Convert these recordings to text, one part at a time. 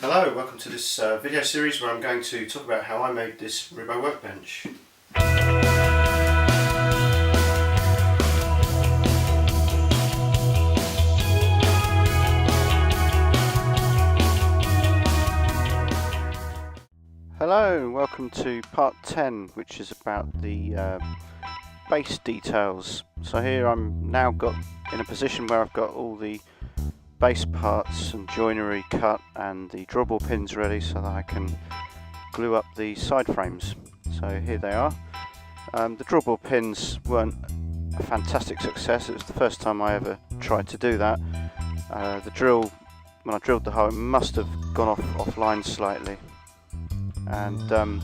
Hello, welcome to this video series where I'm going to talk about how I made this Roubo Workbench. Hello and welcome to part 10, which is about the base details. So here I'm now got in a position where I've got all the base parts and joinery cut and the drawable pins ready so that I can glue up the side frames. So here they are. The drawable pins weren't a fantastic success. It was the first time I ever tried to do that. The drill, when I drilled the hole, it must have gone offline slightly, and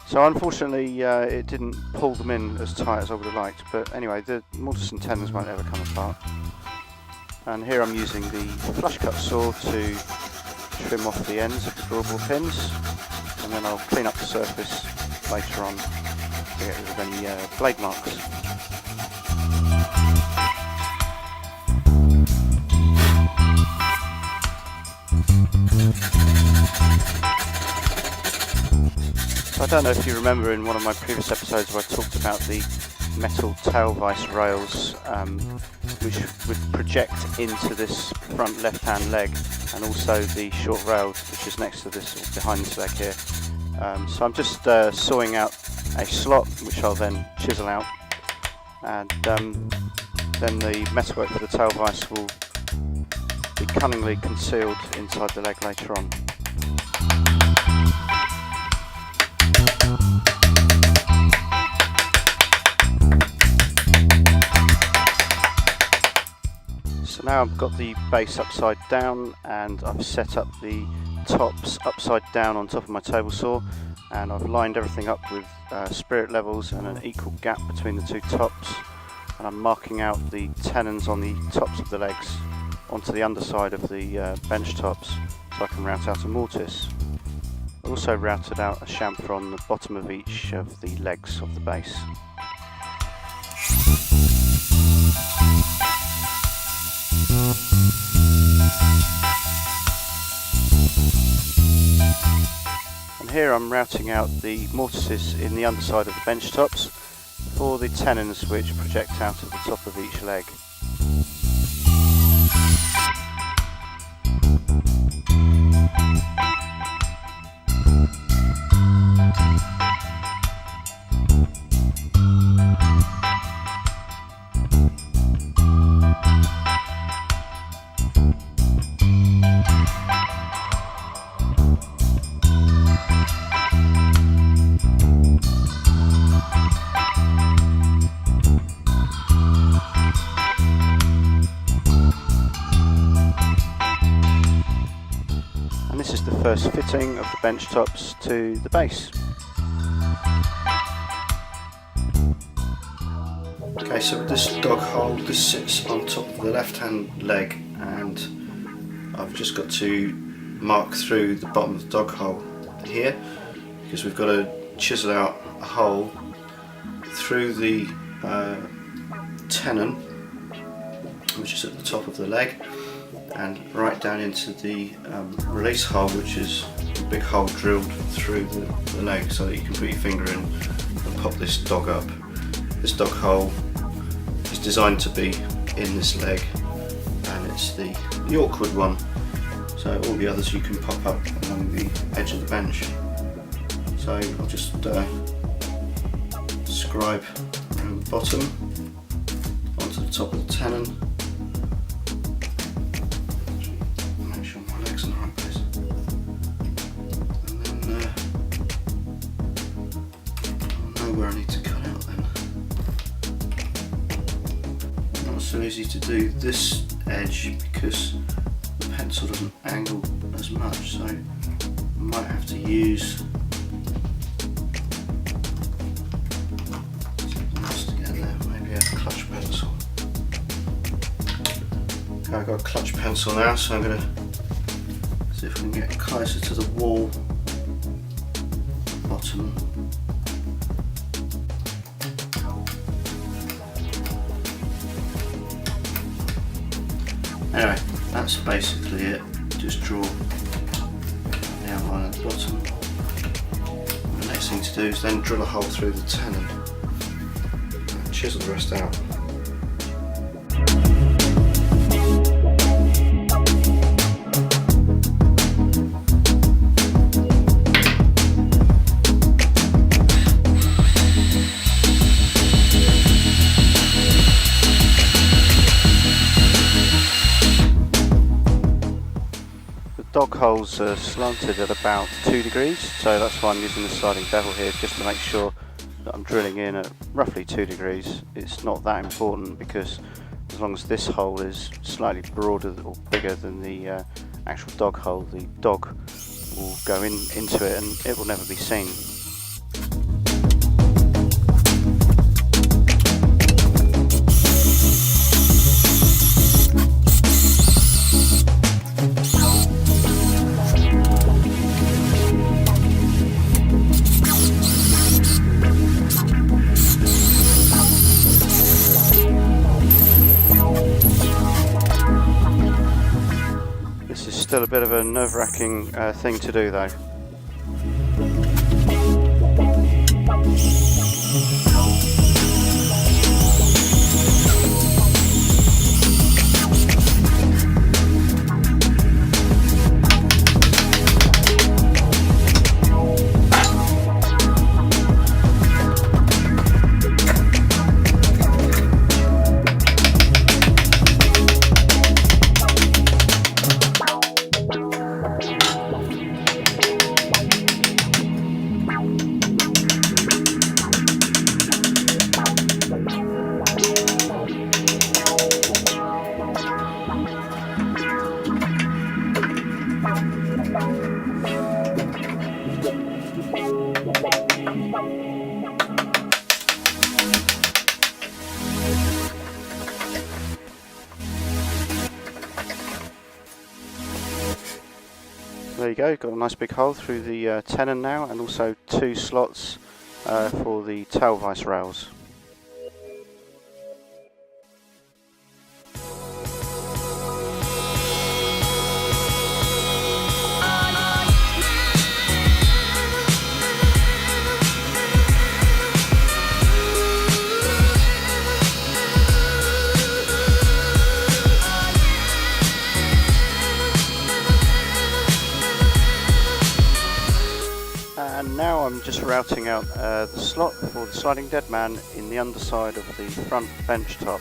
so unfortunately it didn't pull them in as tight as I would have liked. But anyway, the mortise and tenons won't ever come apart. And here I'm using the flush cut saw to trim off the ends of the drawable pins, and then I'll clean up the surface later on to get rid of any blade marks. So I don't know if you remember in one of my previous episodes where I talked about the metal tail vise rails which would project into this front left hand leg, and also the short rail which is next to this, or behind this leg here. So I'm just sawing out a slot which I'll then chisel out, and then the metalwork for the tail vise will be cunningly concealed inside the leg later on. So now I've got the base upside down, and I've set up the tops upside down on top of my table saw, and I've lined everything up with spirit levels and an equal gap between the two tops, and I'm marking out the tenons on the tops of the legs onto the underside of the bench tops so I can route out a mortise. I also routed out a chamfer on the bottom of each of the legs of the base. And here I'm routing out the mortises in the underside of the bench tops for the tenons which project out of the top of each leg. This is the first fitting of the bench tops to the base. Okay, so this dog hole, this sits on top of the left hand leg, and I've just got to mark through the bottom of the dog hole here, because we've got to chisel out a hole through the tenon, which is at the top of the leg, and right down into the release hole, which is a big hole drilled through the leg so that you can put your finger in and pop this dog up. This dog hole is designed to be in this leg, and it's the awkward one, so all the others you can pop up along the edge of the bench. So I'll just scribe around the bottom onto the top of the tenon. Where I need to cut out then. Not so easy to do this edge because the pencil doesn't angle as much, so I might have to use something else to get there, maybe a clutch pencil. Okay, I've got a clutch pencil now, so I'm going to see if we can get closer to the wall, bottom. Anyway, that's basically it. Just draw the outline at the bottom. The next thing to do is then drill a hole through the tenon and chisel the rest out. Dog holes are slanted at about 2 degrees, so that's why I'm using the sliding bevel here, just to make sure that I'm drilling in at roughly 2 degrees. It's not that important, because as long as this hole is slightly broader or bigger than the actual dog hole, the dog will go into it and it will never be seen. Still a bit of a nerve-wracking thing to do though. There you go, got a nice big hole through the tenon now, and also 2 slots for the tail vise rails. And now I'm just routing out the slot for the sliding dead man in the underside of the front bench top.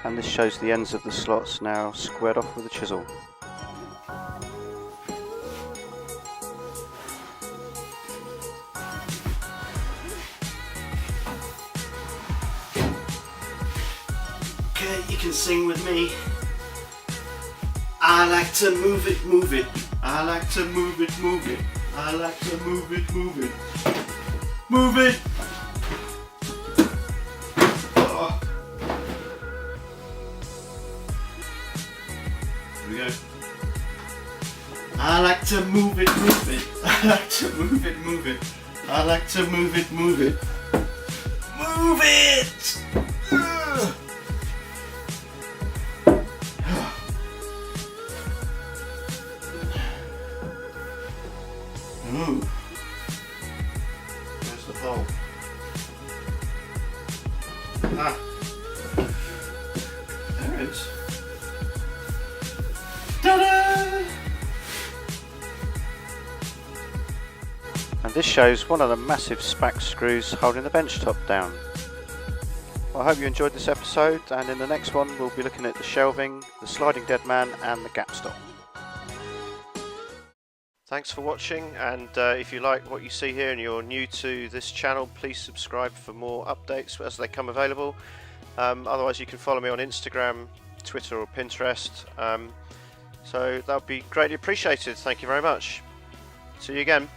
And this shows the ends of the slots now squared off with a chisel. Okay, you can sing with me. I like to move it, move it. I like to move it, move it. I like to move it, move it. Move it! Oh. Here we go. I like to move it, move it. I like to move it, move it. I like to move it, move it. Move it! Ooh. There's the hole. Ah. There it is. Ta-da! And this shows one of the massive spac screws holding the bench top down. Well, I hope you enjoyed this episode, and in the next one we'll be looking at the shelving, the sliding dead man and the gap stop. Thanks for watching, and if you like what you see here and you're new to this channel, please subscribe for more updates as they come available. Otherwise you can follow me on Instagram, Twitter or Pinterest, so that would be greatly appreciated. Thank you very much. See you again.